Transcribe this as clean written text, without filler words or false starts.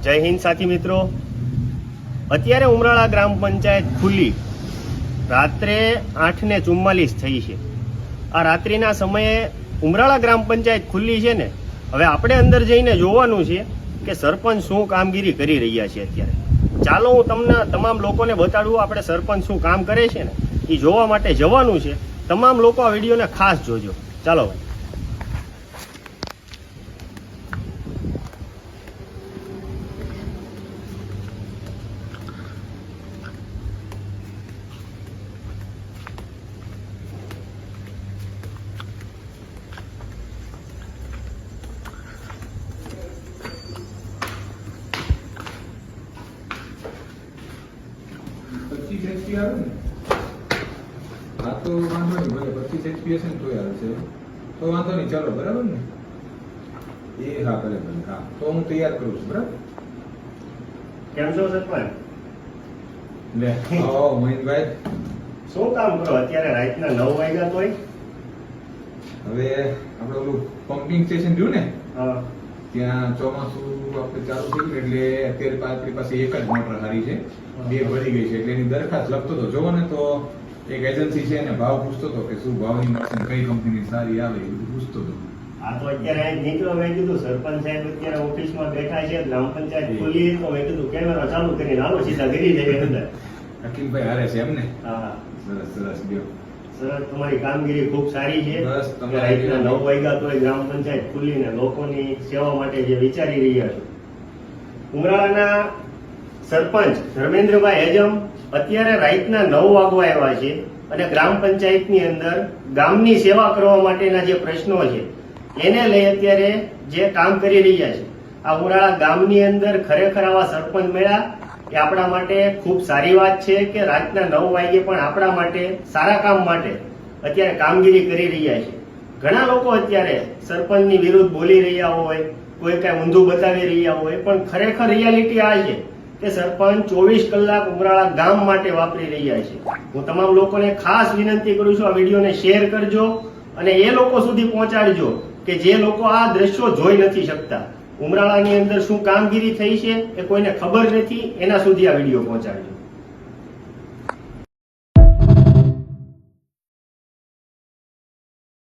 જય હિન્દ સાથી મિત્રો, અત્યારે ઉમરાળા ગ્રામ પંચાયત ખુલ્લી રાત્રે 8:44 થઈ છે. આ રાત્રિના સમયે ઉમરાળા ગ્રામ પંચાયત ખુલ્લી છે ને, હવે આપણે અંદર જઈને જોવાનું છે કે સરપંચ શું કામગીરી કરી રહ્યા છે. અત્યારે ચાલો હું તમને તમામ લોકોને બતાડું આપણે સરપંચ શું કામ કરે છે ને એ જોવા માટે જવાનું છે. તમામ લોકો આ વિડીયોને ખાસ જોજો. ચાલો ભાઈ. હા તો વાંધો નહીં, ભલે 25 HP હશે ને તોય હાલશે. તો વાંધો નહીં, ચાલો બરાબર ને. હા ભલે ભલે. હા તો હું તૈયાર કરું છું. બરાબર. કેમ છો સરપંચ? લે આવો મહિનભાઈ. શું કામ કરો અત્યારે રાતના 9 વાગ્યા તોય? હવે આપણે ઓલું પમ્પિંગ સ્ટેશન જોયું ને, હા, ત્યાં ચોમાસું આપણે ચાલુ થયું એટલે અત્યારે આપણી પાસે એક જ મોટર હારી છે, 2 ભરી ગઈ છે એટલે એની દરખાસ્ત લખતો હતો. જોવો ને તો એક એજન્સી છે એને ભાવ પૂછતો હતો કે શું ભાવની મળશે ને કઈ કંપનીની સારી આવે એ બધું પૂછતો હતો. આ તો અત્યારે અહીં નીકળો, મેં કીધું સરપંચ સાહેબ અત્યારે ઓફિસમાં બેઠા છે, ગ્રામ પંચાયત ખુલ્લી, તો મેં કીધું કેમેરા ચાલુ કરીને આવો સીધા કરી જઈએ અંદર. અખિલભાઈ હારે છે એમને? હા, સરસ સરસ. ગયો સર તમારી કામગીરી ખૂબ સારી છે. બસ તમારી રાતના 9 વાગ્યા તોય ગ્રામ પંચાયત ખુલ્લીને લોકોની સેવા માટે જે વિચારી રહ્યા છો. ઉમરાળાના સરપંચ ધર્મેન્દ્રભાઈ હેજમ અત્યારે રાતના 9 વાગવા આવ્યા છે અને ગ્રામ પંચાયતની અંદર ગામની સેવા કરવા માટેના જે પ્રશ્નો છે એને લઈ અત્યારે જે કામ કરી રહ્યા છે. આ ઉમરાળા ગામની અંદર ખરેખર આવા સરપંચ મળ્યા એ આપણા માટે ખૂબ સારી વાત છે કે રાતના 9 વાગે પણ આપણા માટે સારા કામ માટે અત્યારે કામગીરી કરી રહ્યા છે. ઘણા લોકો અત્યારે સરપંચની વિરુદ્ધ બોલી રહ્યા હોય, કોઈ કઈ ઊંધું બતાવી રહ્યા હોય, પણ ખરેખર રિયાલિટી આ છે કે સરપંચ 24 કલાક ઉમરાળા ગામ માટે વાપરી રહ્યા છે. હું તમામ લોકોને ખાસ વિનંતી કરું છું, આ વિડીયોને શેર કરજો અને એ લોકો સુધી પહોંચાડજો કે જે લોકો આ દ્રશ્યો જોઈ નથી શકતા. ઉમરાળાની અંદર શું કામગીરી થઈ છે એ કોઈને ખબર નથી, એના સુધી આ વિડીયો પહોંચાડજો.